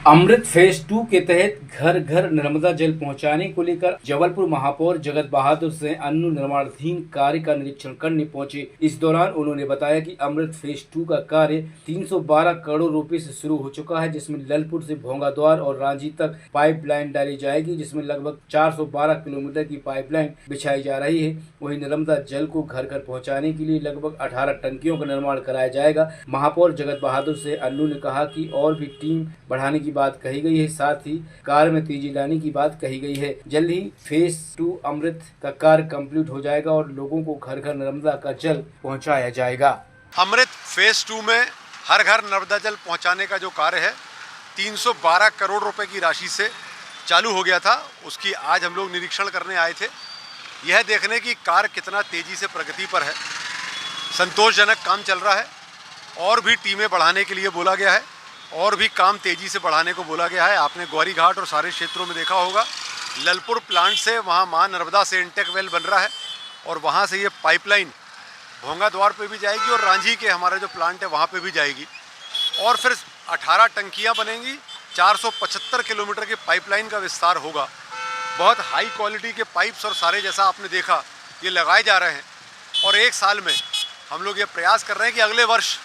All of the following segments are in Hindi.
अमृत फेज 2 के तहत घर घर नर्मदा जल पहुंचाने को लेकर जबलपुर महापौर जगत बहादुर सिंह अन्नू निर्माणाधीन कार्य का निरीक्षण करने पहुंचे। इस दौरान उन्होंने बताया कि अमृत फेज 2 का कार्य 312 करोड़ रुपए से शुरू हो चुका है, जिसमें ललपुर से भोंगाद्वार और रांची तक पाइपलाइन डाली जाएगी, जिसमें लगभग 412 किलोमीटर की पाइपलाइन बिछाई जा रही है। वहीं नर्मदा जल को घर घर पहुँचाने के लिए लगभग 18 टंकियों का निर्माण कराया जाएगा। महापौर जगत बहादुर सिंह अन्नू ने कहा कि और भी टीम बढ़ाने की बात कही गई है, साथ ही कार्य में तेजी लाने की बात कही गई है। जल्द ही फेज 2 अमृत का कार्य कंप्लीट हो जाएगा और लोगों को घर घर नर्मदा का जल पहुंचाया जाएगा। अमृत फेज 2 में हर घर नर्मदा जल पहुंचाने का जो कार्य है 312 करोड़ रुपए की राशि से चालू हो गया था, उसकी आज हम लोग निरीक्षण करने आए थे। यह देखने की कार्य कितना तेजी से प्रगति पर है, संतोषजनक काम चल रहा है। और भी टीमें बढ़ाने के लिए बोला गया है और भी काम तेज़ी से बढ़ाने को बोला गया है। आपने ग्वारी घाट और सारे क्षेत्रों में देखा होगा, ललपुर प्लांट से वहाँ माँ नर्मदा से इंटेक वेल बन रहा है और वहाँ से ये पाइपलाइन भोंगाद्वार पे भी जाएगी और रांझी के हमारा जो प्लांट है वहाँ पे भी जाएगी और फिर 18 टंकियाँ बनेंगी। 475 किलोमीटर की पाइपलाइन का विस्तार होगा। बहुत हाई क्वालिटी के पाइप्स और सारे, जैसा आपने देखा, ये लगाए जा रहे हैं और एक साल में हम लोग ये प्रयास कर रहे हैं कि अगले वर्ष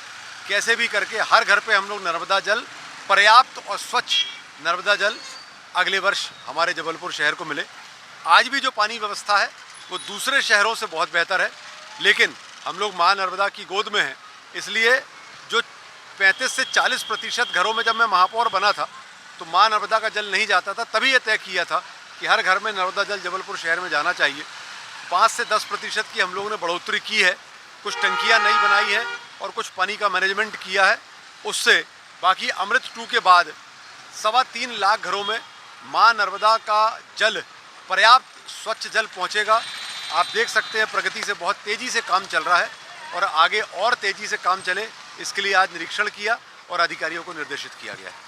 कैसे भी करके हर घर पे हम लोग नर्मदा जल, पर्याप्त और स्वच्छ नर्मदा जल अगले वर्ष हमारे जबलपुर शहर को मिले। आज भी जो पानी व्यवस्था है वो दूसरे शहरों से बहुत बेहतर है, लेकिन हम लोग माँ नर्मदा की गोद में हैं, इसलिए जो 35 से 40% घरों में जब मैं महापौर बना था तो माँ नर्मदा का जल नहीं जाता था। तभी ये तय किया था कि हर घर में नर्मदा जल जबलपुर शहर में जाना चाहिए। 5 से 10% की हम लोगों ने बढ़ोतरी की है, कुछ टंकियाँ नई बनाई हैं और कुछ पानी का मैनेजमेंट किया है। उससे बाकी अमृत 2 के बाद 3.25 लाख घरों में माँ नर्मदा का जल, पर्याप्त स्वच्छ जल पहुँचेगा। आप देख सकते हैं प्रगति से बहुत तेज़ी से काम चल रहा है और आगे और तेज़ी से काम चले, इसके लिए आज निरीक्षण किया और अधिकारियों को निर्देशित किया गया है।